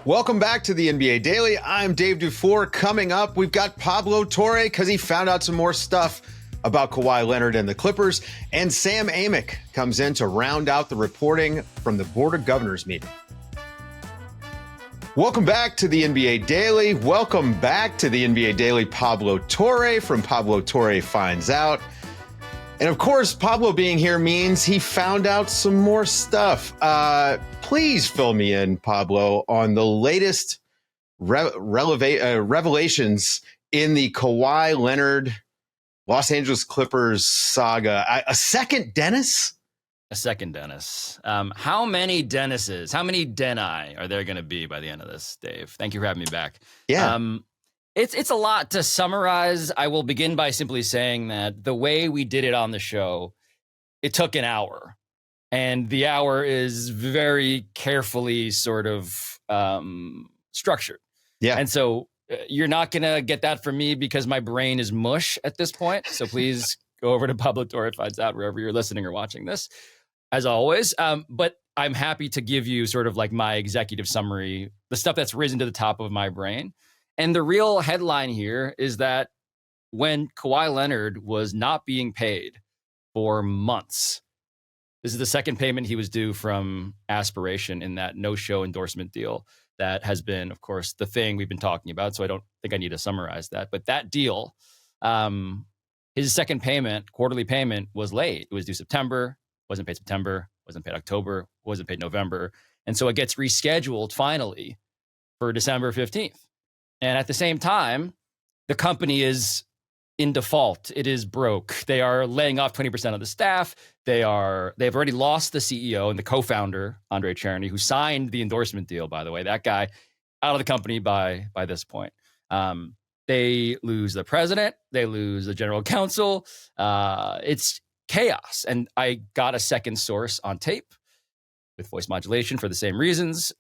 Welcome back to the NBA Daily. I'm Dave DuFour. Coming up, we've got Pablo Torre because he found out some more stuff about Kawhi Leonard and the Clippers. And Sam Amick comes in to round out the reporting from the Board of Governors meeting. Welcome back to the NBA Daily. Welcome back to the NBA Daily. Pablo Torre from Pablo Torre Finds Out. And of course, Pablo being here means he found out some more stuff. Please fill me in, Pablo, on the latest revelations in the Kawhi Leonard Los Angeles Clippers saga. A second Dennis? A second Dennis. How many Dennises, how many Deni are there going to be by the end of this, Dave? Thank you for having me back. Yeah. It's a lot to summarize. I will begin by simply saying that the way we did it on the show, it took an hour. And the hour is very carefully sort of structured. Yeah. And so you're not going to get that from me because my brain is mush at this point. So please go over to Pablo Torre Finds Out wherever you're listening or watching this, as always. But I'm happy to give you sort of like my executive summary, the stuff that's risen to the top of my brain. And the real headline here is that when Kawhi Leonard was not being paid for months, this is the second payment he was due from Aspiration in that no-show endorsement deal that has been, of course, the thing we've been talking about. So I don't think I need to summarize that. But that deal, his second payment, quarterly payment, was late. It was due September, wasn't paid September, wasn't paid October, wasn't paid November. And so it gets rescheduled finally for December 15th. And at the same time, the company is in default. It is broke. They are laying off 20% of the staff. They've already lost the CEO and the co-founder, Andre Cherny, who signed the endorsement deal, by the way. That guy out of the company by this point. They lose the president. They lose the general counsel. It's chaos. And I got a second source on tape with voice modulation for the same reasons.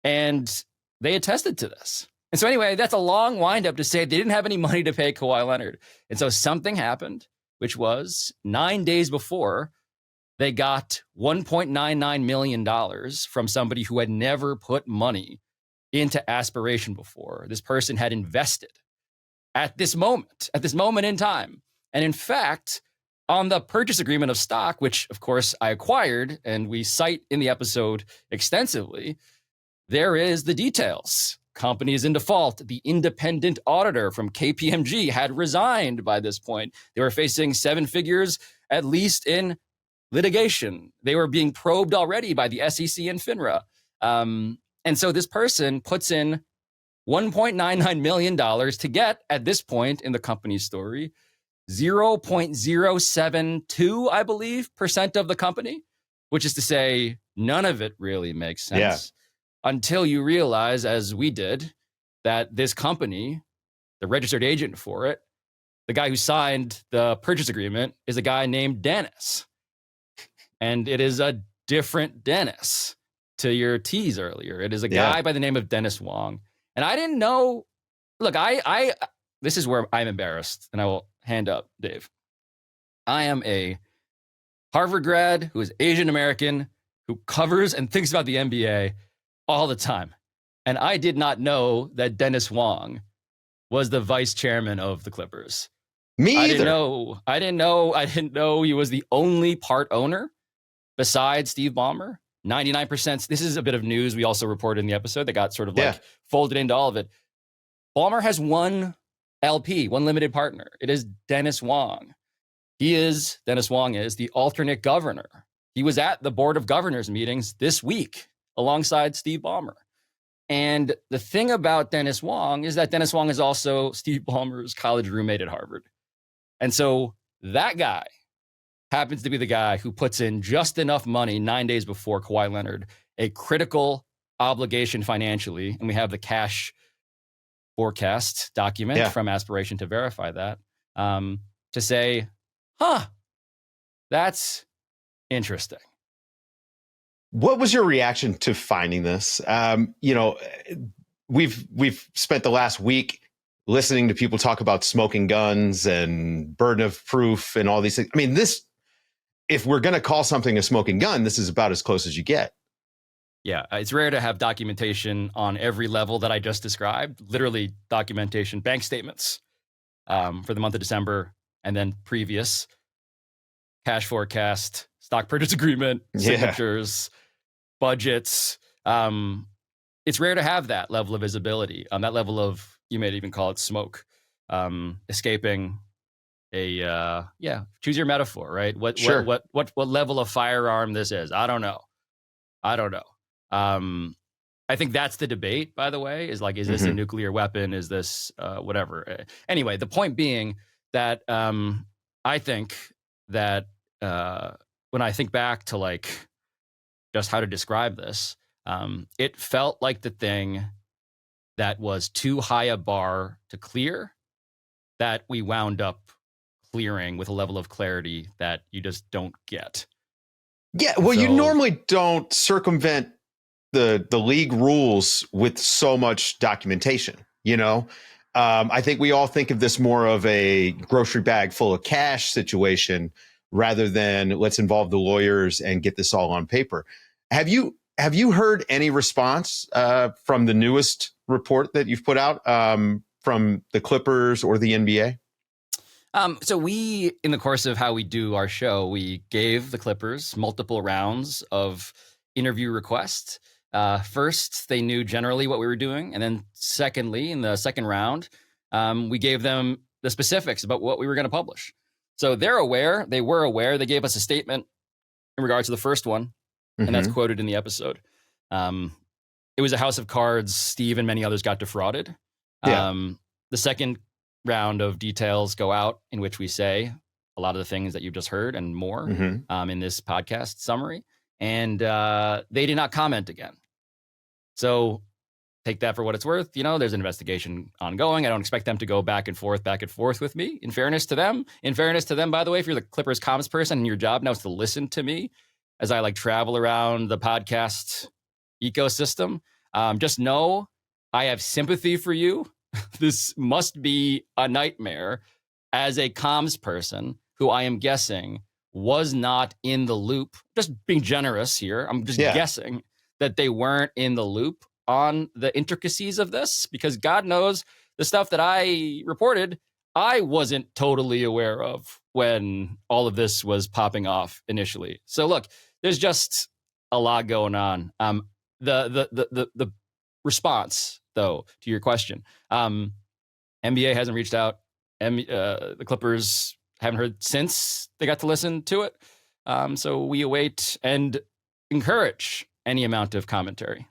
And they attested to this. And so anyway, that's a long windup to say they didn't have any money to pay Kawhi Leonard. And so something happened, which was 9 days before they got $1.99 million from somebody who had never put money into Aspiration before. This person had invested at this moment in time. And in fact, on the purchase agreement of stock, which of course I acquired and we cite in the episode extensively, there is the details. Company is in default. The independent auditor from KPMG had resigned by this point. They were facing 7 figures, at least in litigation. They were being probed already by the SEC and FINRA. And so this person puts in $1.99 million to get, at this point in the company's story, 0.072, I believe, % of the company, which is to say none of it really makes sense. Yeah. Until you realize, as we did, that this company, the registered agent for it, the guy who signed the purchase agreement, is a guy named Dennis. And it is a different Dennis, to your tease earlier. It is a guy by the name of Dennis Wong. And I didn't know. Look, this is where I'm embarrassed, and I will hand up, Dave. I am a Harvard grad who is Asian American, who covers and thinks about the NBA all the time. And I did not know that Dennis Wong was the vice chairman of the Clippers. Me either. I didn't know he was the only part owner besides Steve Ballmer. 99%. This is a bit of news we also reported in the episode that got sort of folded into all of it. Ballmer has one LP, one limited partner. It is Dennis Wong. Dennis Wong is the alternate governor. He was at the Board of Governors meetings this week alongside Steve Ballmer. And the thing about Dennis Wong is that Dennis Wong is also Steve Ballmer's college roommate at Harvard. And so that guy happens to be the guy who puts in just enough money 9 days before Kawhi Leonard, a critical obligation financially, and we have the cash forecast document from Aspiration to verify that, to say, that's interesting. What was your reaction to finding this? We've spent the last week listening to people talk about smoking guns and burden of proof and all these things. I mean, if we're going to call something a smoking gun, this is about as close as you get. Yeah, it's rare to have documentation on every level that I just described. Literally documentation, bank statements for the month of December, and then previous cash forecast, stock purchase agreement, signatures, budgets. It's rare to have that level of visibility, that level of, you may even call it smoke, escaping a choose your metaphor, right? What level of firearm this is? I don't know. I think that's the debate, by the way, is like, is this a nuclear weapon? Is this whatever? Anyway, the point being that I think that when I think back to like just how to describe this, it felt like the thing that was too high a bar to clear that we wound up clearing with a level of clarity that you just don't get. Yeah, well, you normally don't circumvent the league rules with so much documentation, you know? I think we all think of this more of a grocery bag full of cash situation rather than let's involve the lawyers and get this all on paper. Have you heard any response from the newest report that you've put out from the Clippers or the NBA? So we, in the course of how we do our show, we gave the Clippers multiple rounds of interview requests. First, they knew generally what we were doing. And then secondly, in the second round, we gave them the specifics about what we were going to publish. So they're aware. They were aware. They gave us a statement in regards to the first one, and that's quoted in the episode. It was a house of cards. Steve and many others got defrauded. The second round of details go out in which we say a lot of the things that you've just heard and more in this podcast summary. And they did not comment again. So take that for what it's worth. You know, there's an investigation ongoing. I don't expect them to go back and forth with me. In fairness to them, by the way, if you're the Clippers comms person and your job now is to listen to me as I like travel around the podcast ecosystem, just know I have sympathy for you. This must be a nightmare as a comms person who I am guessing was not in the loop. Just being generous here. I'm just guessing that they weren't in the loop on the intricacies of this, because God knows the stuff that I reported, I wasn't totally aware of when all of this was popping off initially. So look, there's just a lot going on. The response, though, to your question, NBA hasn't reached out. The Clippers haven't heard since they got to listen to it. So we await and encourage any amount of commentary.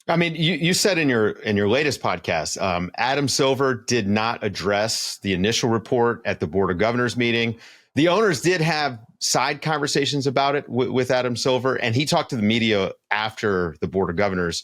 I mean, you said in your latest podcast, Adam Silver did not address the initial report at the Board of Governors meeting. The owners did have side conversations about it with Adam Silver, and he talked to the media after the Board of Governors.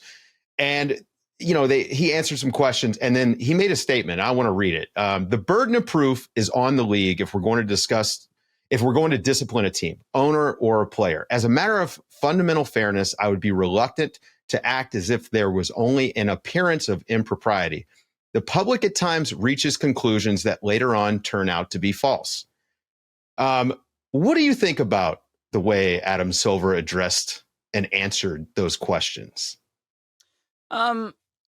And you know, he answered some questions, and then he made a statement. I want to read it. The burden of proof is on the league if we're going to discipline a team, owner or a player. As a matter of fundamental fairness, I would be reluctant to act as if there was only an appearance of impropriety. The public at times reaches conclusions that later on turn out to be false. What do you think about the way Adam Silver addressed and answered those questions?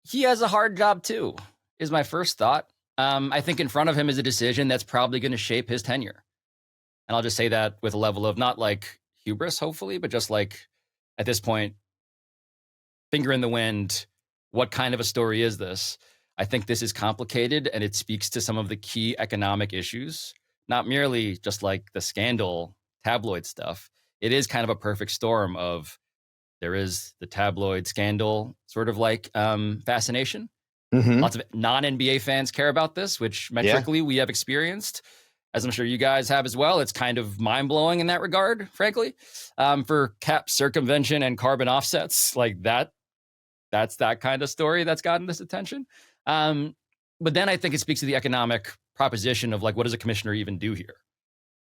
He has a hard job too, is my first thought. I think in front of him is a decision that's probably going to shape his tenure. And I'll just say that with a level of not like hubris, hopefully, but just like at this point, finger in the wind, what kind of a story is this? I think this is complicated, and it speaks to some of the key economic issues, not merely just like the scandal tabloid stuff. It is kind of a perfect storm of there is the tabloid scandal sort of like fascination. Lots of non-NBA fans care about this, which metrically we have experienced, as I'm sure you guys have as well. It's kind of mind-blowing in that regard, frankly. For cap circumvention and carbon offsets, like that's that kind of story that's gotten this attention. But then I think it speaks to the economic proposition of like, what does a commissioner even do here?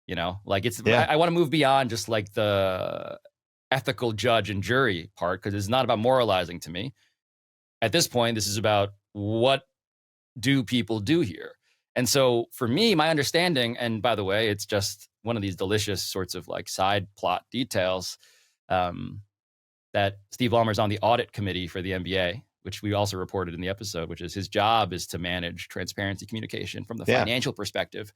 You know, like I want to move beyond just like the ethical judge and jury part, because it's not about moralizing to me. At this point, this is about what do people do here? And so for me, my understanding, and by the way, it's just one of these delicious sorts of like side plot details. that Steve Ballmer's on the audit committee for the NBA, which we also reported in the episode, which is his job is to manage transparency communication from the financial perspective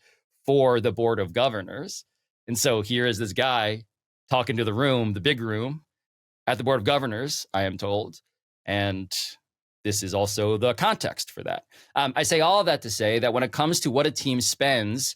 for the board of governors. And so here is this guy talking to the room, the big room at the board of governors, I am told. And this is also the context for that. I say all of that to say that when it comes to what a team spends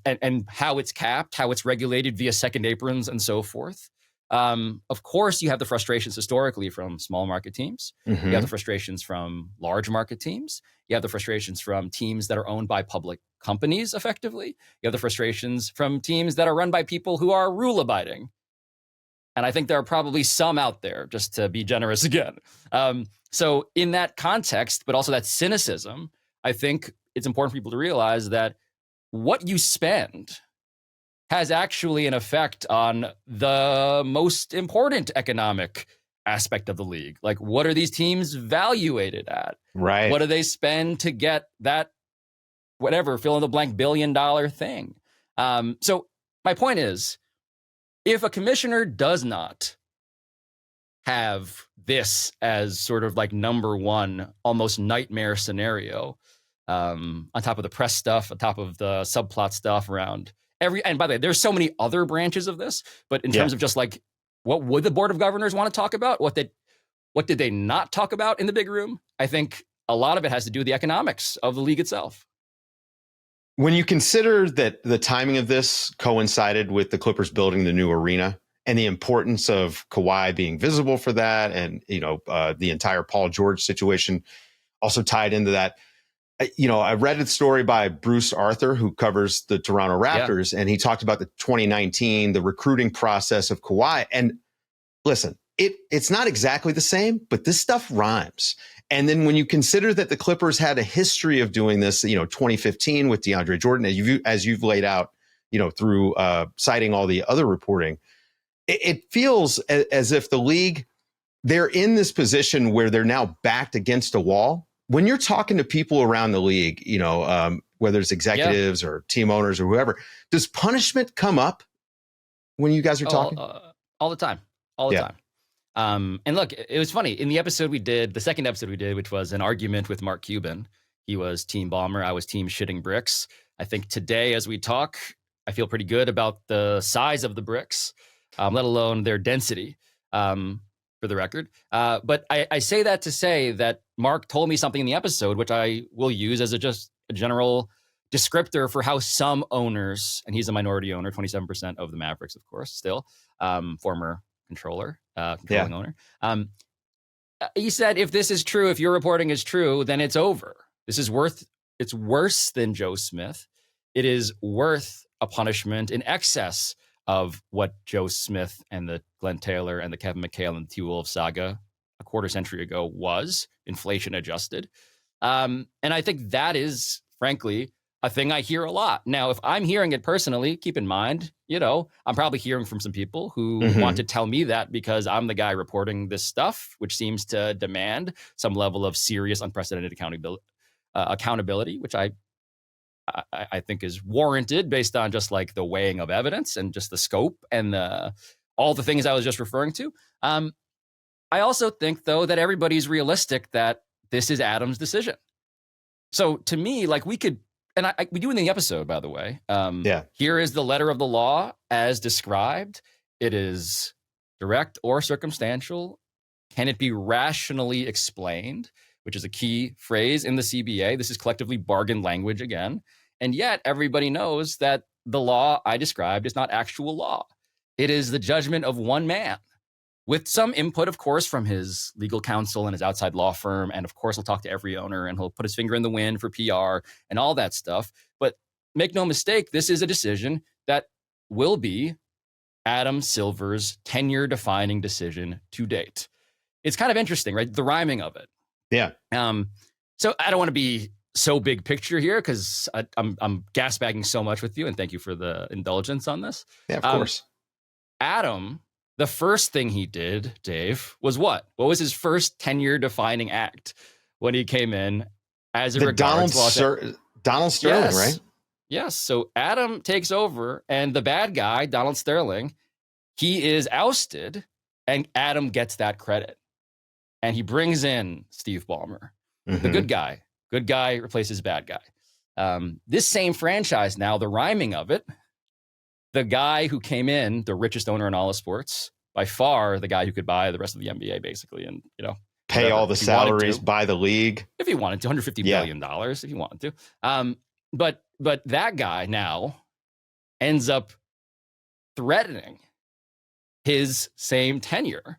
and how it's capped, how it's regulated via second aprons and so forth, of course, you have the frustrations historically from small market teams. Mm-hmm. You have the frustrations from large market teams. You have the frustrations from teams that are owned by public companies, effectively. You have the frustrations from teams that are run by people who are rule abiding. And I think there are probably some out there, just to be generous again. So in that context, but also that cynicism, I think it's important for people to realize that what you spend has actually an effect on the most important economic aspect of the league. Like, what are these teams valuated at? Right. What do they spend to get that, whatever, fill in the blank $1 billion thing? So my point is, if a commissioner does not have this as sort of like number one, almost nightmare scenario, on top of the press stuff, on top of the subplot stuff around and by the way, there's so many other branches of this, but in terms of just like, what would the board of governors want to talk about? What did they not talk about in the big room? I think a lot of it has to do with the economics of the league itself. When you consider that the timing of this coincided with the Clippers building the new arena and the importance of Kawhi being visible for that, and the entire Paul George situation also tied into that. I read a story by Bruce Arthur, who covers the Toronto Raptors, and he talked about the 2019, the recruiting process of Kawhi. And listen, it's not exactly the same, but this stuff rhymes. And then when you consider that the Clippers had a history of doing this, 2015 with DeAndre Jordan, as you've laid out, through citing all the other reporting, it feels as if the league, they're in this position where they're now backed against a wall. When you're talking to people around the league, whether it's executives or team owners or whoever, does punishment come up when you guys are talking? All the time. All the time. And look, it was funny. In the episode we did, the second episode we did, which was an argument with Mark Cuban, he was team Ballmer, I was team shitting bricks. I think today, as we talk, I feel pretty good about the size of the bricks, let alone their density. For the record. But I say that to say that Mark told me something in the episode, which I will use as just a general descriptor for how some owners, and he's a minority owner, 27% of the Mavericks, of course, still, former controlling owner. He said, if this is true, if your reporting is true, then it's over. It's worse than Joe Smith. It is worth a punishment in excess of what Joe Smith and the Glenn Taylor and the Kevin McHale and the T-Wolves saga a quarter century ago was, inflation adjusted. And I think that is, frankly, a thing I hear a lot. Now, if I'm hearing it personally, keep in mind, I'm probably hearing from some people who want to tell me that because I'm the guy reporting this stuff, which seems to demand some level of serious, unprecedented accountability, which I think is warranted based on just like the weighing of evidence and just the scope and all the things I was just referring to. I also think, though, that everybody's realistic that this is Adam's decision. So to me, like we could, and we do in the episode, by the way. Here is the letter of the law as described. It is direct or circumstantial. Can it be rationally explained? Which is a key phrase in the CBA. This is collectively bargain language again. And yet everybody knows that the law I described is not actual law. It is the judgment of one man with some input, of course, from his legal counsel and his outside law firm. And of course, he'll talk to every owner and he'll put his finger in the wind for PR and all that stuff. But make no mistake, this is a decision that will be Adam Silver's tenure-defining decision to date. It's kind of interesting, right? The rhyming of it. Yeah. So I don't want to be so big picture here because I'm gasbagging so much with you, and thank you for the indulgence on this. Yeah, of course. Adam, the first thing he did, Dave, was what? What was his first tenure-defining act when he came in as a Donald Sterling, yes. right? Yes. So Adam takes over, and the bad guy, Donald Sterling, he is ousted And Adam gets that credit. And he brings in Steve Ballmer, the good guy. Good guy replaces bad guy. This same franchise now, the rhyming of it, the guy who came in, the richest owner in all of sports, by far the guy who could buy the rest of the NBA, basically, and pay all the salaries, buy the league if he wanted to, $150 billion if he wanted to. But that guy now ends up threatening his same tenure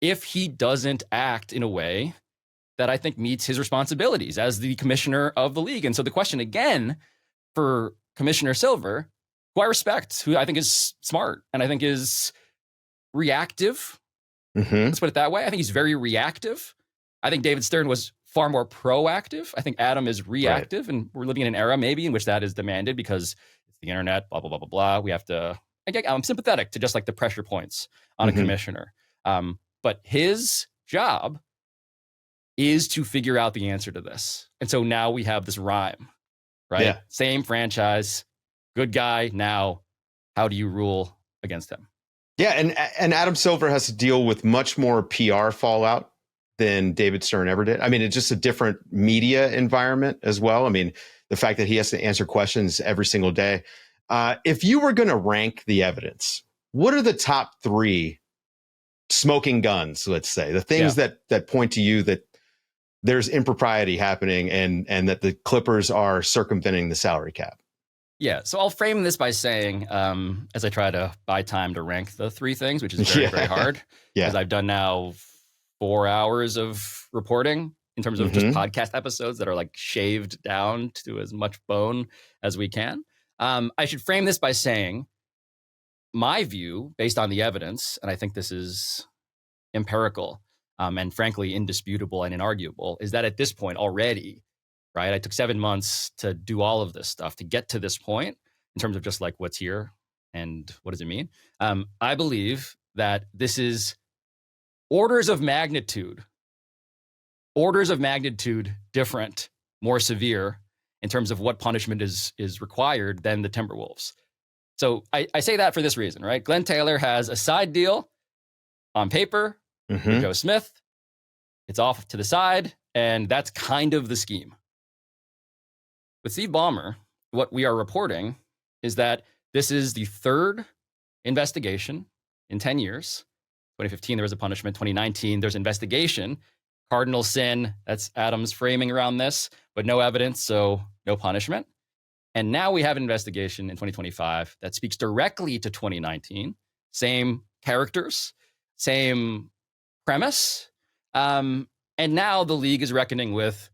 if he doesn't act in a way that I think meets his responsibilities as the commissioner of the league. And so the question again for Commissioner Silver, who I respect, who I think is smart and I think is reactive. Let's put it that way. I think he's very reactive. I think David Stern was far more proactive. I think Adam is reactive, and we're living in an era maybe in which that is demanded because it's the internet, blah, blah, blah, blah, blah. We have to, I'm sympathetic to just like the pressure points on a commissioner. But his job is to figure out the answer to this. And so now we have this rhyme, right? Yeah. Same franchise, good guy. Now, how do you rule against him? Yeah, and Adam Silver has to deal with much more PR fallout than David Stern ever did. I mean, it's just a different media environment as well. I mean, the fact that he has to answer questions every single day. If you were going to rank the evidence, what are the top 3 smoking guns, let's say, the things that point to you that there's impropriety happening and that the Clippers are circumventing the salary cap? Yeah, so I'll frame this by saying, as I try to buy time to rank the 3 things, which is very, very hard, because I've done now 4 hours of reporting in terms of just podcast episodes that are like shaved down to as much bone as we can. I should frame this by saying my view, based on the evidence, and I think this is empirical and frankly indisputable and inarguable, is that at this point already, right, I took 7 months to do all of this stuff to get to this point in terms of just like what's here and what does it mean. I believe that this is orders of magnitude different, more severe in terms of what punishment is required than the Timberwolves. So I say that for this reason, right? Glenn Taylor has a side deal on paper with Joe Smith. It's off to the side, and that's kind of the scheme. With Steve Ballmer, what we are reporting is that this is the 3rd investigation in 10 years. 2015, there was a punishment. 2019, there's investigation. Cardinal sin, that's Adam's framing around this, but no evidence, so no punishment. And now we have an investigation in 2025 that speaks directly to 2019. Same characters, same premise. And now the league is reckoning with,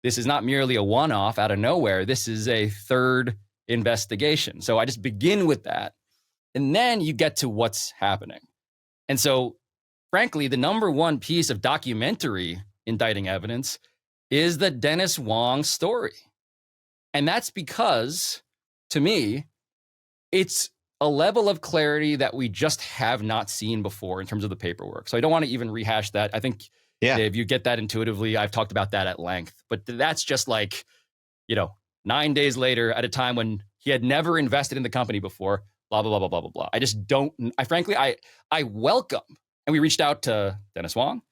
this is not merely a one-off out of nowhere. This is a 3rd investigation. So I just begin with that. And then you get to what's happening. And so, frankly, the number 1 piece of documentary indicting evidence is the Dennis Wong story. And that's because, to me, it's a level of clarity that we just have not seen before in terms of the paperwork. So I don't want to even rehash that. I think, Dave, you get that intuitively. I've talked about that at length. But that's just like, 9 days later at a time when he had never invested in the company before, blah, blah, blah, blah, blah, blah, blah. I just don't, frankly, I welcome, and we reached out to Dennis Wong,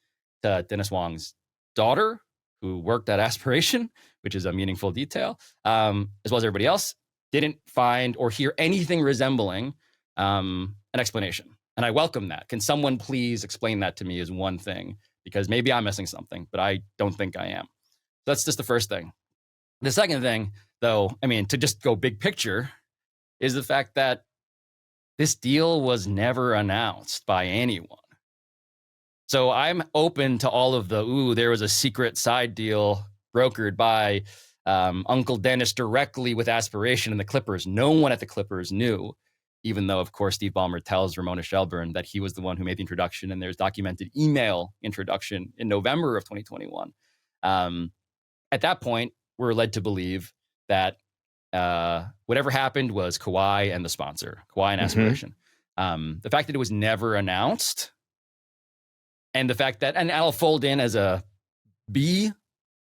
to Dennis Wong's daughter, who worked at Aspiration, which is a meaningful detail, as well as everybody else, didn't find or hear anything resembling an explanation. And I welcome that. Can someone please explain that to me is one thing, because maybe I'm missing something, but I don't think I am. So that's just the first thing. The second thing, though, to just go big picture, is the fact that this deal was never announced by anyone. So I'm open to all of there was a secret side deal brokered by Uncle Dennis directly with Aspiration and the Clippers. No one at the Clippers knew, even though, of course, Steve Ballmer tells Ramona Shelburne that he was the one who made the introduction, and there's documented email introduction in November of 2021. At that point, we're led to believe that whatever happened was Kawhi and the sponsor, Kawhi and Aspiration. The fact that it was never announced, and the fact that, and I'll fold in as a B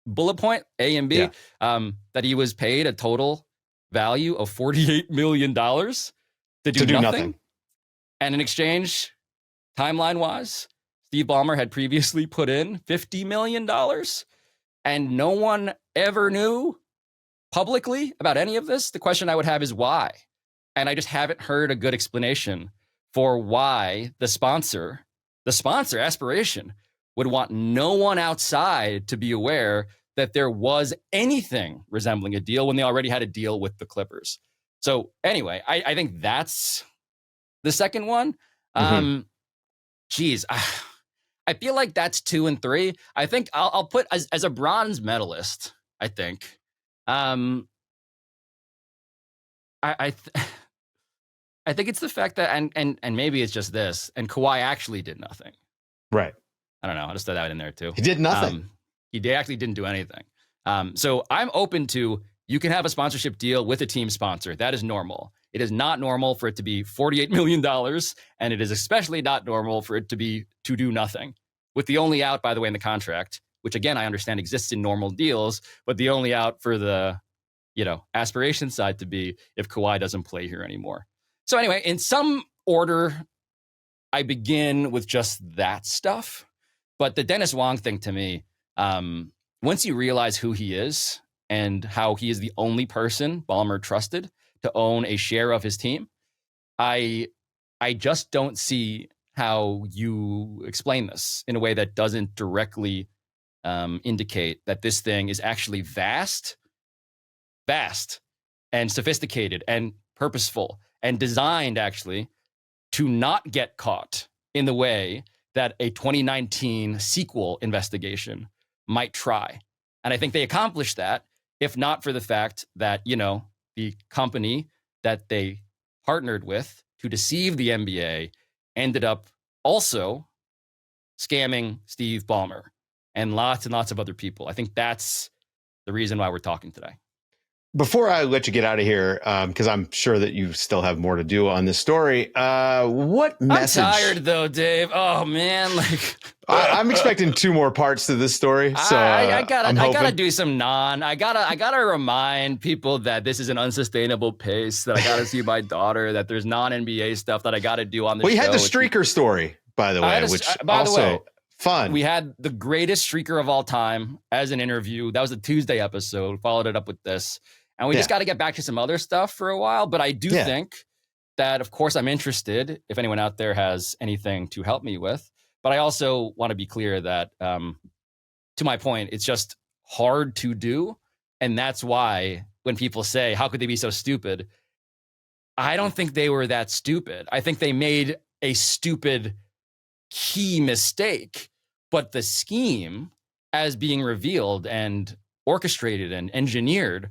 bullet point, A and B, that he was paid a total value of $48 million to do nothing. And in exchange, timeline-wise, Steve Ballmer had previously put in $50 million, and no one ever knew publicly about any of this. The question I would have is why? And I just haven't heard a good explanation for why the sponsor, Aspiration, would want no one outside to be aware that there was anything resembling a deal when they already had a deal with the Clippers. So anyway, I think that's the second one. Geez, I feel like that's 2 and 3. I think I'll put as a bronze medalist. I think, I think it's the fact that and maybe it's just this, and Kawhi actually did nothing. Right. I don't know. I just throw that in there too. He did nothing. He actually didn't do anything. So I'm open to, you can have a sponsorship deal with a team sponsor. That is normal. It is not normal for it to be $48 million, and it is especially not normal for it to do nothing. With the only out, by the way, in the contract, which again I understand exists in normal deals, but the only out for the aspiration side to be if Kawhi doesn't play here anymore. So anyway, in some order, I begin with just that stuff. But the Dennis Wong thing to me, once you realize who he is and how he is the only person Ballmer trusted to own a share of his team, I just don't see how you explain this in a way that doesn't directly indicate that this thing is actually vast and sophisticated and purposeful and designed actually to not get caught in the way that a 2019 sequel investigation might try. And I think they accomplished that, if not for the fact that, the company that they partnered with to deceive the NBA ended up also scamming Steve Ballmer and lots of other people. I think that's the reason why we're talking today. Before I let you get out of here, because I'm sure that you still have more to do on this story, what message? I'm tired though, Dave. Oh man, I'm expecting 2 more parts to this story. So I gotta do some I gotta remind people that this is an unsustainable pace. That I gotta see my daughter. That there's non-NBA stuff that I gotta do on the show. Well, you had the streaker story, by the way, which also fun. We had the greatest streaker of all time as an interview. That was a Tuesday episode. Followed it up with this. And we just got to get back to some other stuff for a while. But I do think that, of course, I'm interested if anyone out there has anything to help me with. But I also want to be clear that, to my point, it's just hard to do. And that's why when people say, how could they be so stupid? I don't think they were that stupid. I think they made a stupid key mistake. But the scheme, as being revealed and orchestrated and engineered,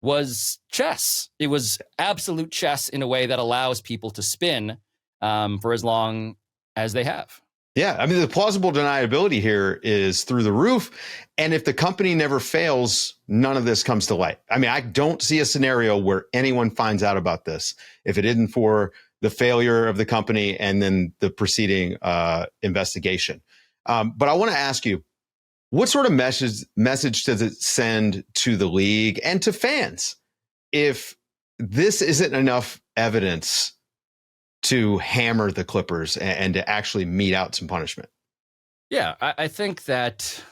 was chess. It was absolute chess in a way that allows people to spin for as long as they have. Yeah, I mean, the plausible deniability here is through the roof. And if the company never fails, none of this comes to light. I mean, I don't see a scenario where anyone finds out about this if it isn't for the failure of the company and then the preceding investigation. But I want to ask you, what sort of message does it send to the league and to fans if this isn't enough evidence to hammer the Clippers and to actually mete out some punishment? Yeah, I think that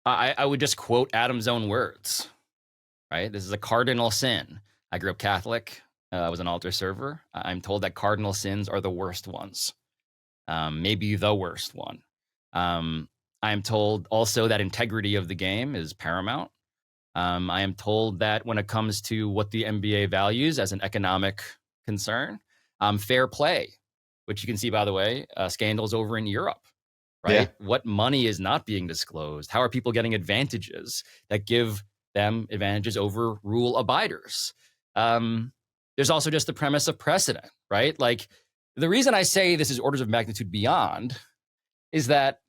I would just quote Adam's own words, right? This is a cardinal sin. I grew up Catholic. I was an altar server. I'm told that cardinal sins are the worst ones, maybe the worst one. I am told also that integrity of the game is paramount. I am told that when it comes to what the NBA values as an economic concern, fair play, which you can see, by the way, scandals over in Europe, right? Yeah. What money is not being disclosed? How are people getting advantages that give them advantages over rule abiders? There's also just the premise of precedent, right? Like, the reason I say this is orders of magnitude beyond is that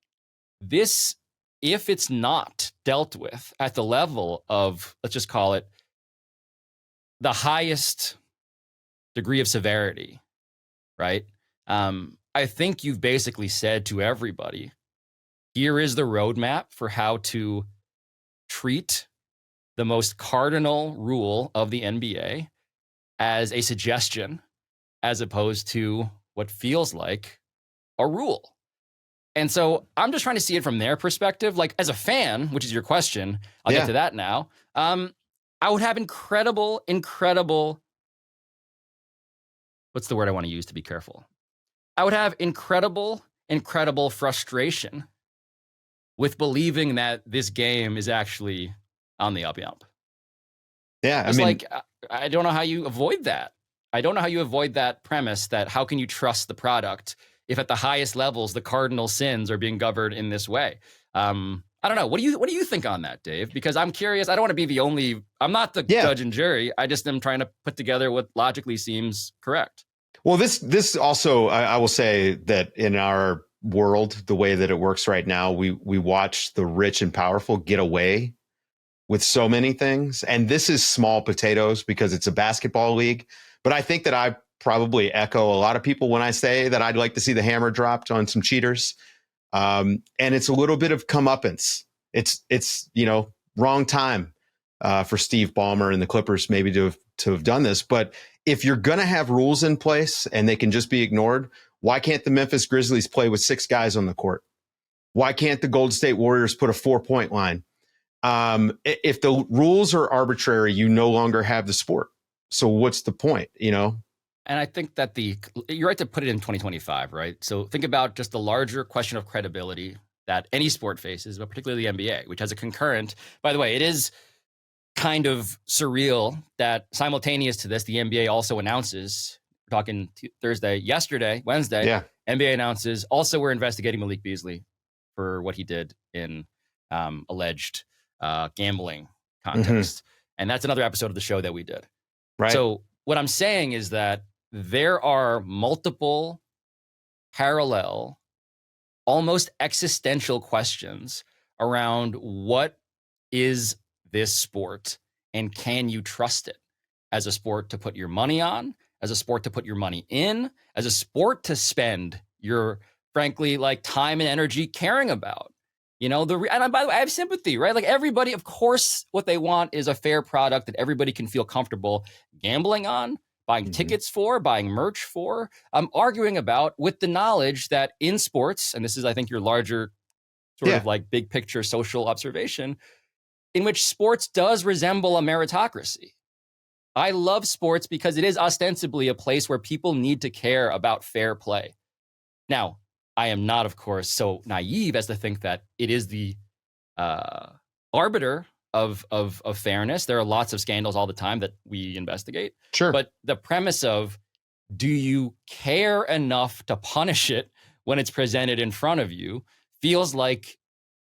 this, if it's not dealt with at the level of, let's just call it, the highest degree of severity, right? I think you've basically said to everybody, here is the roadmap for how to treat the most cardinal rule of the NBA as a suggestion, as opposed to what feels like a rule. And so I'm just trying to see it from their perspective. Like, as a fan, which is your question, I'll get to that now. I would have incredible, what's the word I want to use to be careful? I would have incredible frustration with believing that this game is actually on the up and up. Yeah, it's like, I don't know how you avoid that. I don't know how you avoid that premise that how can you trust the product if at the highest levels the cardinal sins are being governed in this way. I don't know. What do you think on that, Dave? Because I'm curious. I don't want to be the only. I'm not the judge and jury. I just am trying to put together what logically seems correct. Well, this also, I will say that in our world, the way that it works right now, we watch the rich and powerful get away with so many things, and this is small potatoes because it's a basketball league. But I think that I probably echo a lot of people when I say that I'd like to see the hammer dropped on some cheaters. And it's a little bit of comeuppance. It's wrong time for Steve Ballmer and the Clippers maybe to have done this. But if you're going to have rules in place and they can just be ignored, why can't the Memphis Grizzlies play with 6 guys on the court? Why can't the Golden State Warriors put a 4-point line? If the rules are arbitrary, you no longer have the sport. So what's the point, And I think that you're right to put it in 2025, right? So think about just the larger question of credibility that any sport faces, but particularly the NBA, which has a concurrent. By the way, it is kind of surreal that simultaneous to this, the NBA also announces, we're talking Wednesday, NBA announces, also we're investigating Malik Beasley for what he did in alleged gambling context. And that's another episode of the show that we did. Right. So what I'm saying is that there are multiple parallel, almost existential questions around what is this sport and can you trust it as a sport to put your money on, as a sport to put your money in, as a sport to spend your, frankly, like time and energy caring about. And by the way, I have sympathy, right? Like everybody, of course, what they want is a fair product that everybody can feel comfortable gambling on, buying tickets for, buying merch for. I'm arguing about with the knowledge that in sports, and this is, I think, your larger sort of like big picture social observation, in which sports does resemble a meritocracy. I love sports because it is ostensibly a place where people need to care about fair play. Now, I am not, of course, so naive as to think that it is the arbiter of fairness. There are lots of scandals all the time that we investigate. Sure. But the premise of, do you care enough to punish it when it's presented in front of you, feels like,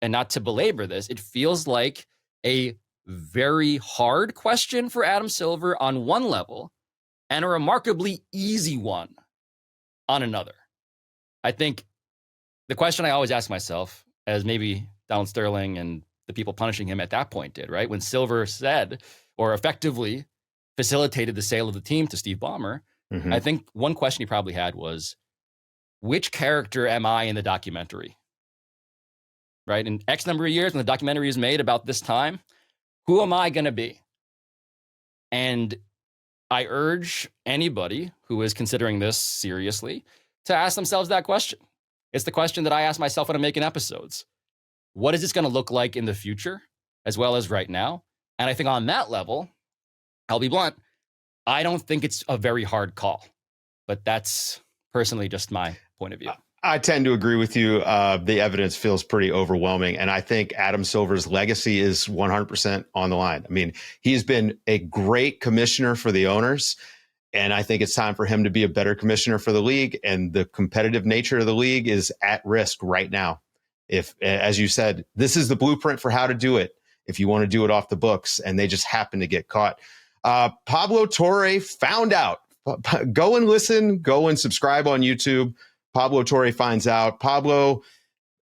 and not to belabor this, it feels like a very hard question for Adam Silver on one level and a remarkably easy one on another. I think the question I always ask myself, as maybe Donald Sterling and the people punishing him at that point did, right? When Silver said, or effectively facilitated the sale of the team to Steve Ballmer, I think one question he probably had was, which character am I in the documentary? Right? In X number of years, when the documentary is made about this time, who am I going to be? And I urge anybody who is considering this seriously to ask themselves that question. It's the question that I ask myself when I'm making episodes. What is this going to look like in the future, as well as right now? And I think on that level, I'll be blunt, I don't think it's a very hard call. But that's personally just my point of view. I tend to agree with you. The evidence feels pretty overwhelming. And I think Adam Silver's legacy is 100% on the line. I mean, he's been a great commissioner for the owners. And I think it's time for him to be a better commissioner for the league. And the competitive nature of the league is at risk right now. If, as you said, this is the blueprint for how to do it, if you want to do it off the books, and they just happen to get caught. Pablo Torre found out. Go and listen. Go and subscribe on YouTube. Pablo Torre finds out. Pablo,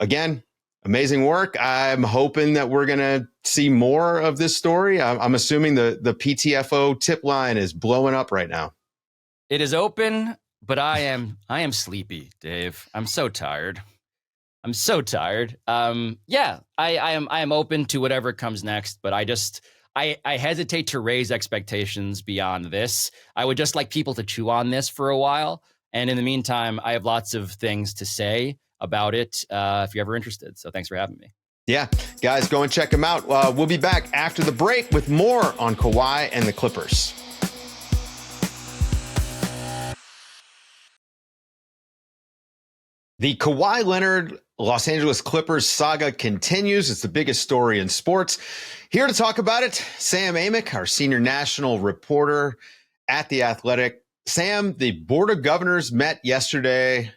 again, amazing work. I'm hoping that we're going to see more of this story. I'm assuming the PTFO tip line is blowing up right now. It is open, but I am sleepy, Dave. I'm so tired. I am open to whatever comes next, but I hesitate to raise expectations beyond this. I would just like people to chew on this for a while And in the meantime, I have lots of things to say about it if you're ever interested. So thanks for having me. Yeah, guys, go and check him out. We'll be back after the break with more on Kawhi and the Clippers. The Kawhi Leonard Los Angeles Clippers saga continues. It's the biggest story in sports. Here to talk about it, Sam Amick, our senior national reporter at The Athletic. Sam, the Board of Governors met yesterday.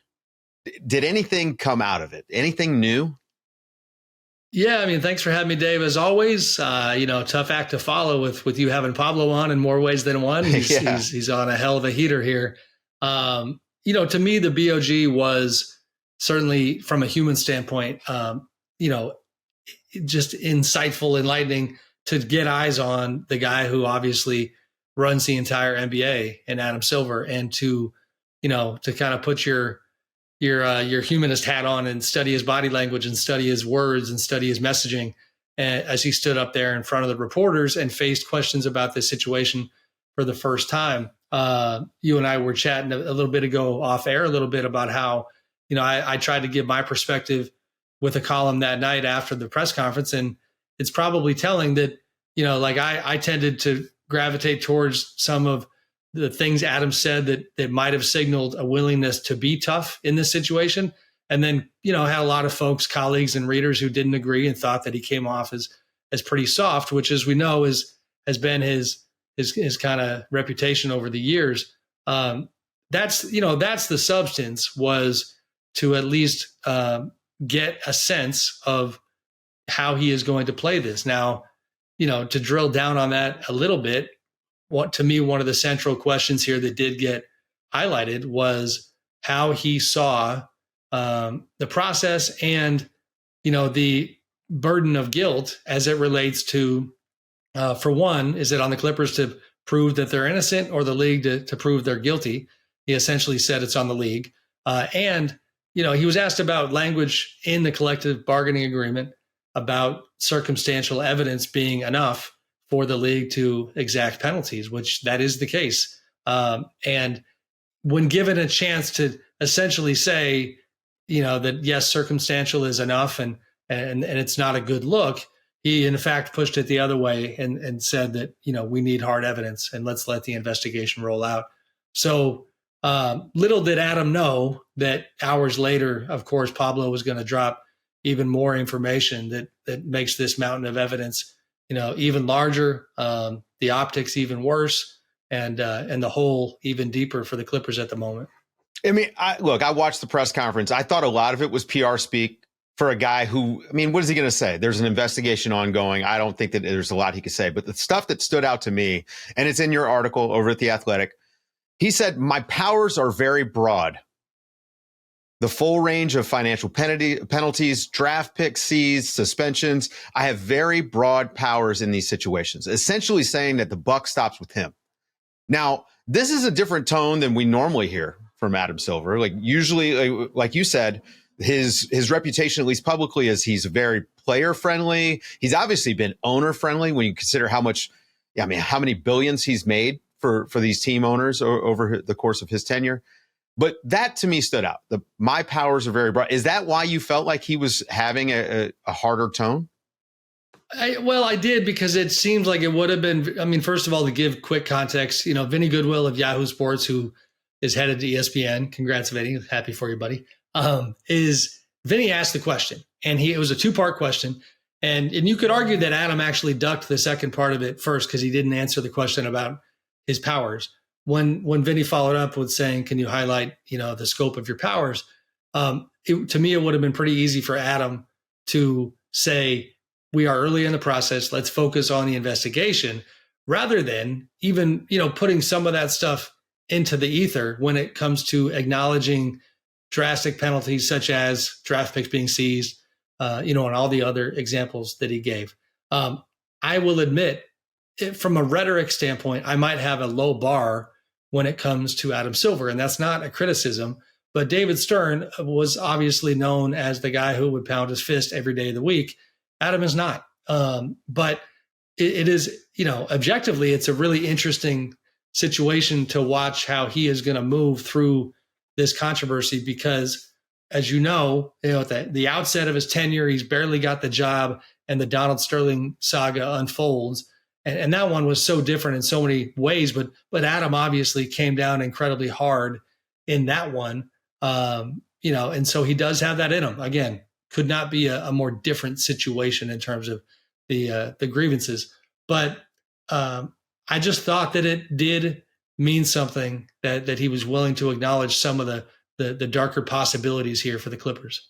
Did anything come out of it? Anything new? Yeah, I mean, thanks for having me, Dave. As always, tough act to follow with you having Pablo on in more ways than one. He's on a hell of a heater here. To me, the BOG was certainly from a human standpoint, just insightful, enlightening to get eyes on the guy who obviously runs the entire NBA and Adam Silver, and to kind of put your humanist hat on and study his body language and study his words and study his messaging as he stood up there in front of the reporters and faced questions about this situation for the first time. You and I were chatting a little bit ago off air, a little bit about how, I tried to give my perspective with a column that night after the press conference. And it's probably telling that, I tended to gravitate towards some of the things Adam said that might have signaled a willingness to be tough in this situation. And then, had a lot of folks, colleagues and readers who didn't agree and thought that he came off as pretty soft, which, as we know, has been his kind of reputation over the years. That's the substance, was to at least get a sense of how he is going to play this. Now, to drill down on that a little bit, to me, one of the central questions here that did get highlighted was how he saw the process and, the burden of guilt as it relates to, for one, is it on the Clippers to prove that they're innocent or the league to prove they're guilty? He essentially said it's on the league. And he was asked about language in the collective bargaining agreement about circumstantial evidence being enough for the league to exact penalties, which that is the case. And when given a chance to essentially say, that yes, circumstantial is enough and it's not a good look, he in fact pushed it the other way and said that, we need hard evidence and let's let the investigation roll out. So little did Adam know that hours later, of course, Pablo was going to drop even more information that makes this mountain of evidence, even larger, the optics even worse, and the hole even deeper for the Clippers at the moment. I mean, I watched the press conference. I thought a lot of it was PR speak for a guy who, what is he going to say? There's an investigation ongoing. I don't think that there's a lot he could say, but the stuff that stood out to me, and it's in your article over at The Athletic, he said, my powers are very broad. The full range of financial penalties, draft picks, seized, suspensions. I have very broad powers in these situations, essentially saying that the buck stops with him. Now, this is a different tone than we normally hear from Adam Silver. Like usually, like you said, his reputation, at least publicly, is he's very player friendly. He's obviously been owner friendly when you consider how many billions he's made for these team owners over the course of his tenure. But that to me stood out. My powers are very broad. Is that why you felt like he was having a harder tone? I did, because it seems like it would have been, first of all, to give quick context, Vinny Goodwill of Yahoo Sports, who is headed to ESPN. Congrats, Vinny. Happy for you, buddy. Vinny asked the question, and it was a two-part question. And you could argue that Adam actually ducked the second part of it first because he didn't answer the question about his powers. When Vinny followed up with saying, can you highlight, the scope of your powers? To me, it would have been pretty easy for Adam to say, we are early in the process. Let's focus on the investigation, rather than even, putting some of that stuff into the ether when it comes to acknowledging drastic penalties such as draft picks being seized, and all the other examples that he gave. I will admit, from a rhetoric standpoint, I might have a low bar when it comes to Adam Silver, and that's not a criticism. But David Stern was obviously known as the guy who would pound his fist every day of the week. Adam is not. But it is, objectively, it's a really interesting situation to watch how he is going to move through this controversy because, as you know, at the outset of his tenure, he's barely got the job, and the Donald Sterling saga unfolds. And that one was so different in so many ways, but Adam obviously came down incredibly hard in that one. And so he does have that in him. Again, could not be a more different situation in terms of the grievances. But I just thought that it did mean something that he was willing to acknowledge some of the darker possibilities here for the Clippers.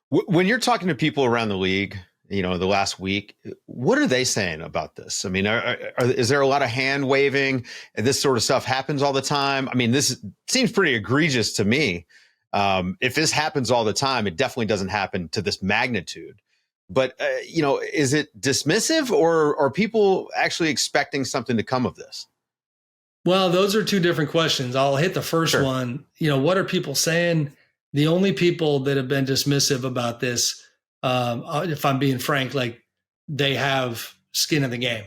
When you're talking to people around the league, the last week, what are they saying about this? I mean, is there a lot of hand waving? This sort of stuff happens all the time. I mean, this seems pretty egregious to me. If this happens all the time, it definitely doesn't happen to this magnitude. But, is it dismissive, or are people actually expecting something to come of this? Well, those are two different questions. I'll hit the first one. What are people saying? The only people that have been dismissive about this, if I'm being frank, like they have skin in the game.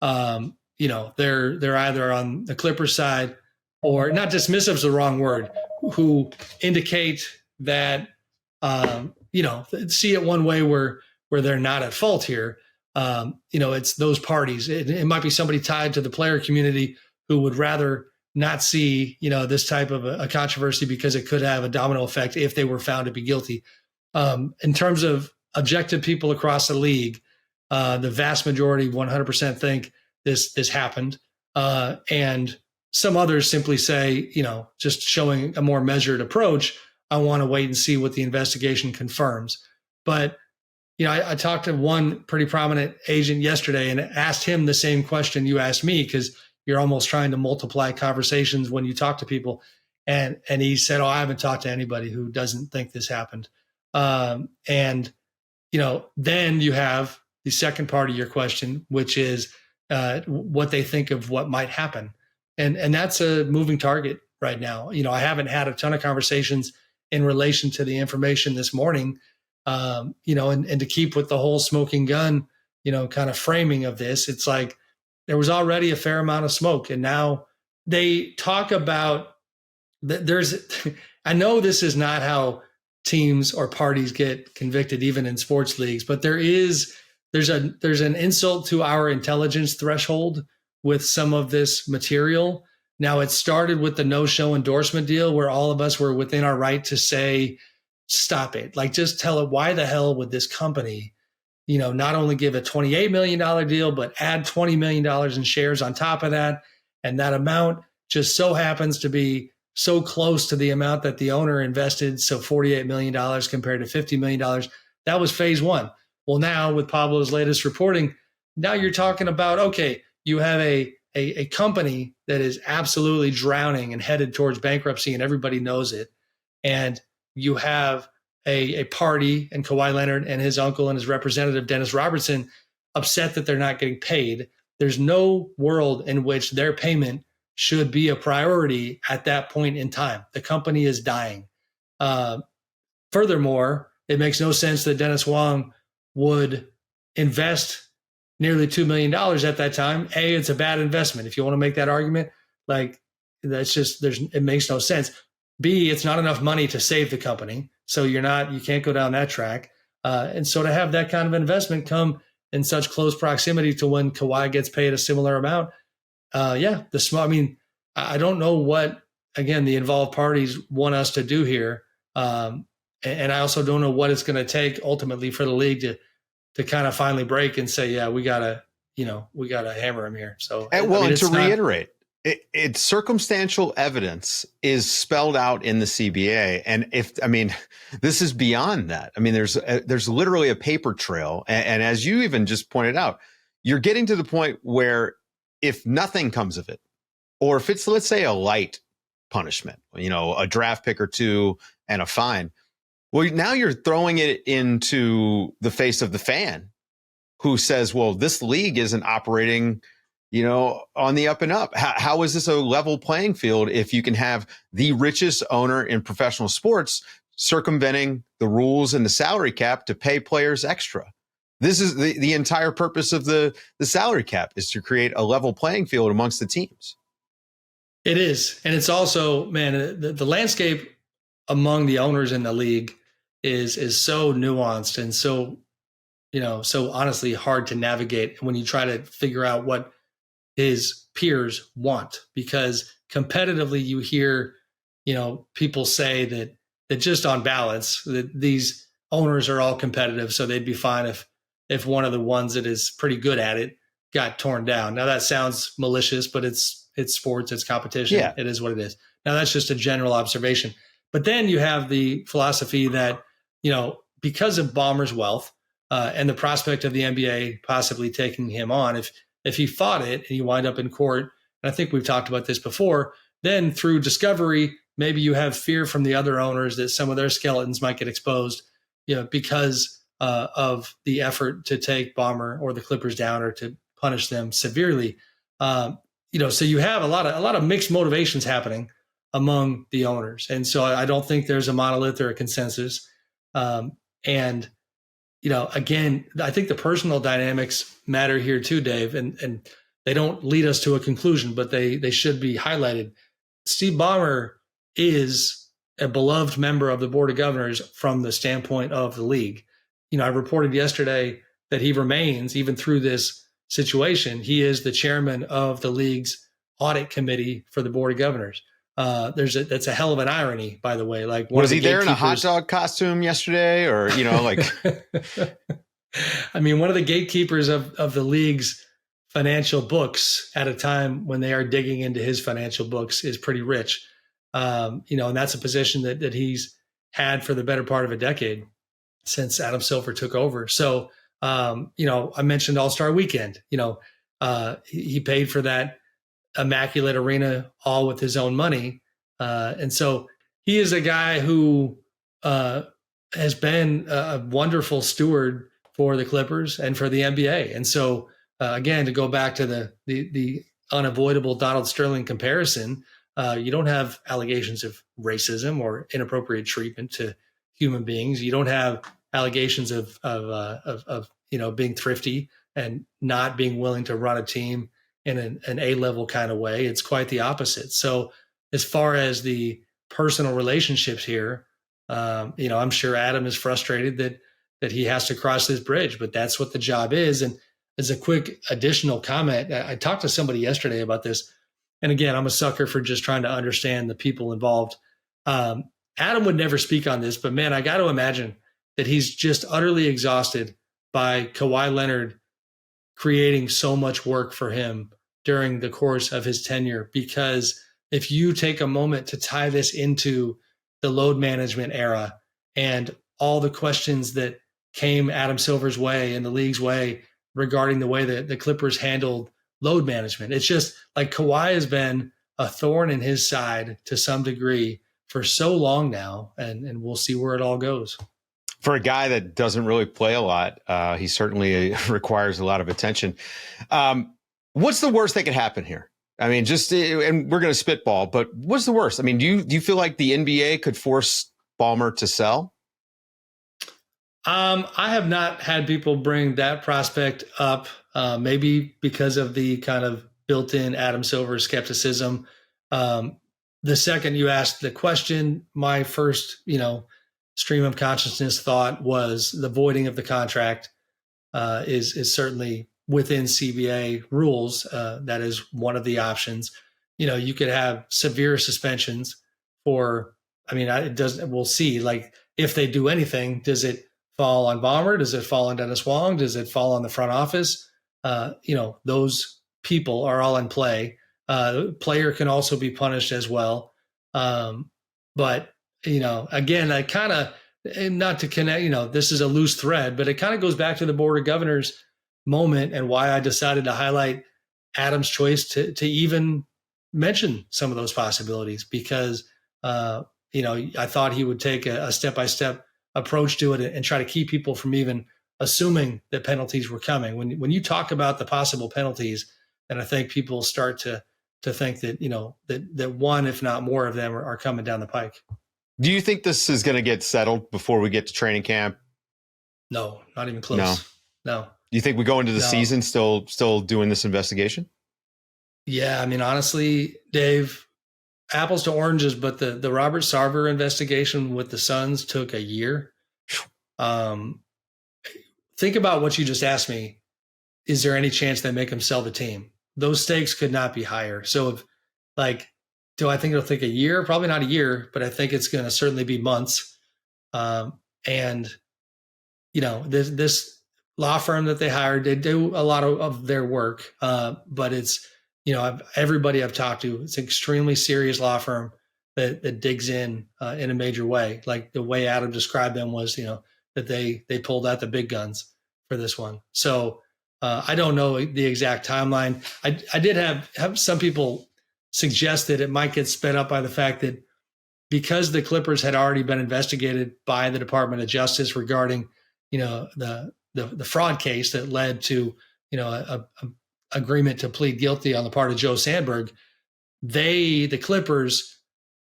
They're either on the Clippers side, or not dismissive is the wrong word, who indicate that, see it one way where they're not at fault here. It's those parties. It might be somebody tied to the player community who would rather not see, this type of a controversy because it could have a domino effect if they were found to be guilty. In terms of objective people across the league, the vast majority, 100% think this happened. And some others simply say, just showing a more measured approach, I want to wait and see what the investigation confirms. But, I talked to one pretty prominent agent yesterday and asked him the same question you asked me, because you're almost trying to multiply conversations when you talk to people. And he said, I haven't talked to anybody who doesn't think this happened. Then you have the second part of your question, which is what they think of what might happen. And that's a moving target right now. I haven't had a ton of conversations in relation to the information this morning, and to keep with the whole smoking gun, kind of framing of this. It's like there was already a fair amount of smoke. And now they talk about I know this is not how teams or parties get convicted, even in sports leagues, but there's an insult to our intelligence threshold with some of this material. Now, it started with the no-show endorsement deal where all of us were within our right to say, stop it. Like, just tell it, why the hell would this company, not only give a $28 million deal, but add $20 million in shares on top of that. And that amount just so happens to be so close to the amount that the owner invested. So $48 million compared to $50 million. That was phase one. Well, now with Pablo's latest reporting, now you're talking about, okay, you have a company that is absolutely drowning and headed towards bankruptcy, and everybody knows it. And you have a party and Kawhi Leonard and his uncle and his representative, Dennis Robertson, upset that they're not getting paid. There's no world in which their payment should be a priority at that point in time. The company is dying. Furthermore, it makes no sense that Dennis Wong would invest nearly $2 million at that time. A, it's a bad investment. If you want to make that argument, like, that's just, it makes no sense. B, it's not enough money to save the company. So you can't go down that track. And so to have that kind of investment come in such close proximity to when Kawhi gets paid a similar amount, I don't know what, again, the involved parties want us to do here. And I also don't know what it's going to take ultimately for the league to kind of finally break and say, yeah, we gotta hammer him here. So, and to reiterate, it's circumstantial evidence is spelled out in the CBA. And this is beyond that. I mean, there's literally a paper trail. And as you even just pointed out, you're getting to the point where if nothing comes of it, or if it's, let's say, a light punishment, a draft pick or two and a fine, well, now you're throwing it into the face of the fan who says, well, this league isn't operating, on the up and up. How is this a level playing field if you can have the richest owner in professional sports circumventing the rules and the salary cap to pay players extra? This is the entire purpose of the salary cap, is to create a level playing field amongst the teams. It is. And it's also, man, the landscape among the owners in the league is so nuanced and so, so honestly hard to navigate when you try to figure out what his peers want, because competitively you hear, people say that just on balance that these owners are all competitive, so they'd be fine if one of the ones that is pretty good at it got torn down. Now that sounds malicious, but it's sports, it's competition. Yeah. It is what it is. Now that's just a general observation. But then you have the philosophy that, because of Ballmer's wealth and the prospect of the NBA possibly taking him on, if he fought it and you wind up in court, and I think we've talked about this before, then through discovery, maybe you have fear from the other owners that some of their skeletons might get exposed, because of the effort to take Ballmer or the Clippers down or to punish them severely. So you have a lot of mixed motivations happening among the owners. And so I don't think there's a monolith or a consensus. Again, I think the personal dynamics matter here too, Dave, and they don't lead us to a conclusion, but they should be highlighted. Steve Ballmer is a beloved member of the Board of Governors from the standpoint of the league. I reported yesterday that he remains, even through this situation, he is the chairman of the league's audit committee for the Board of Governors. That's a hell of an irony, by the way. Like, was he there in a hot dog costume yesterday, or like? I mean, one of the gatekeepers of the league's financial books at a time when they are digging into his financial books is pretty rich, and that's a position that he's had for the better part of a decade since Adam Silver took over. So, I mentioned All-Star Weekend. He paid for that immaculate arena all with his own money. And so he is a guy who has been a wonderful steward for the Clippers and for the NBA. And so, again, to go back to the unavoidable Donald Sterling comparison, you don't have allegations of racism or inappropriate treatment to human beings. You don't have allegations of being thrifty and not being willing to run a team in an A-level kind of way. It's quite the opposite. So as far as the personal relationships here, I'm sure Adam is frustrated that he has to cross this bridge, but that's what the job is. And as a quick additional comment, I talked to somebody yesterday about this. And again, I'm a sucker for just trying to understand the people involved. Adam would never speak on this, but man, I got to imagine that he's just utterly exhausted by Kawhi Leonard creating so much work for him during the course of his tenure. Because if you take a moment to tie this into the load management era and all the questions that came Adam Silver's way and the league's way regarding the way that the Clippers handled load management, it's just like Kawhi has been a thorn in his side to some degree for so long now, and we'll see where it all goes. For a guy that doesn't really play a lot, he certainly requires a lot of attention. What's the worst that could happen here? I mean, and we're going to spitball, but what's the worst? I mean, do you feel like the NBA could force Ballmer to sell? I have not had people bring that prospect up, maybe because of the kind of built-in Adam Silver skepticism. The second you asked the question, my first, stream of consciousness thought was the voiding of the contract is certainly within CBA rules. That is one of the options. You could have severe suspensions for, we'll see, like if they do anything, does it fall on Ballmer? Does it fall on Dennis Wong? Does it fall on the front office? Those people are all in play. Player can also be punished as well. But again, I kind of, not to connect, this is a loose thread, but it kind of goes back to the Board of Governors moment and why I decided to highlight Adam's choice to even mention some of those possibilities, because, I thought he would take a step-by-step approach to it and try to keep people from even assuming that penalties were coming. When you talk about the possible penalties, then I think people start to think that, that one, if not more of them are coming down the pike. Do you think this is going to get settled before we get to training camp? No, not even close. No. Do you think we go into the season still doing this investigation? Yeah. I mean, honestly, Dave, apples to oranges, but the Robert Sarver investigation with the Suns took a year. Think about what you just asked me. Is there any chance they make him sell the team? Those stakes could not be higher. So if do I think it'll take a year? Probably not a year, but I think it's going to certainly be months. And this law firm that they hired, they do a lot of their work. But it's, everybody I've talked to, it's an extremely serious law firm that digs in a major way. Like the way Adam described them was, that they pulled out the big guns for this one. So I don't know the exact timeline. I did have some people suggest that it might get sped up by the fact that because the Clippers had already been investigated by the Department of Justice regarding, the fraud case that led to, a agreement to plead guilty on the part of Joe Sandberg, the Clippers,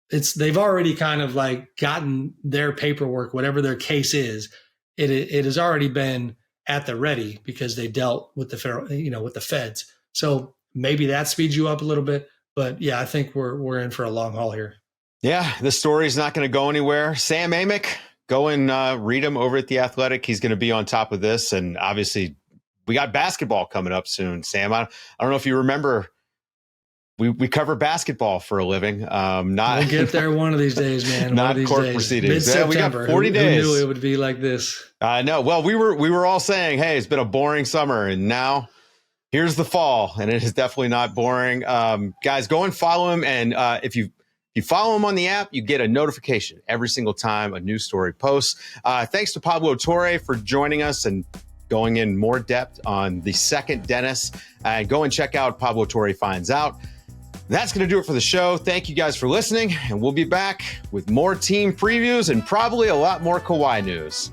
they've already kind of like gotten their paperwork, whatever their case is, it has already been at the ready because they dealt with with the feds. So maybe that speeds you up a little bit. But yeah, I think we're in for a long haul here. Yeah, the story's not going to go anywhere. Sam Amick, go and read him over at The Athletic. He's going to be on top of this. And obviously, we got basketball coming up soon, Sam. I don't know if you remember, we cover basketball for a living. We'll get there one of these days, man. Not court proceedings. Mid-September. We got 40 days. Who knew it would be like this? I know. Well, we were all saying, hey, it's been a boring summer, and now here's the fall, and it is definitely not boring. Guys, go and follow him, and if you follow him on the app, you get a notification every single time a new story posts. Thanks to Pablo Torre for joining us and going in more depth on the second Dennis. Go and check out Pablo Torre Finds Out. That's going to do it for the show. Thank you guys for listening, and we'll be back with more team previews and probably a lot more Kawhi news.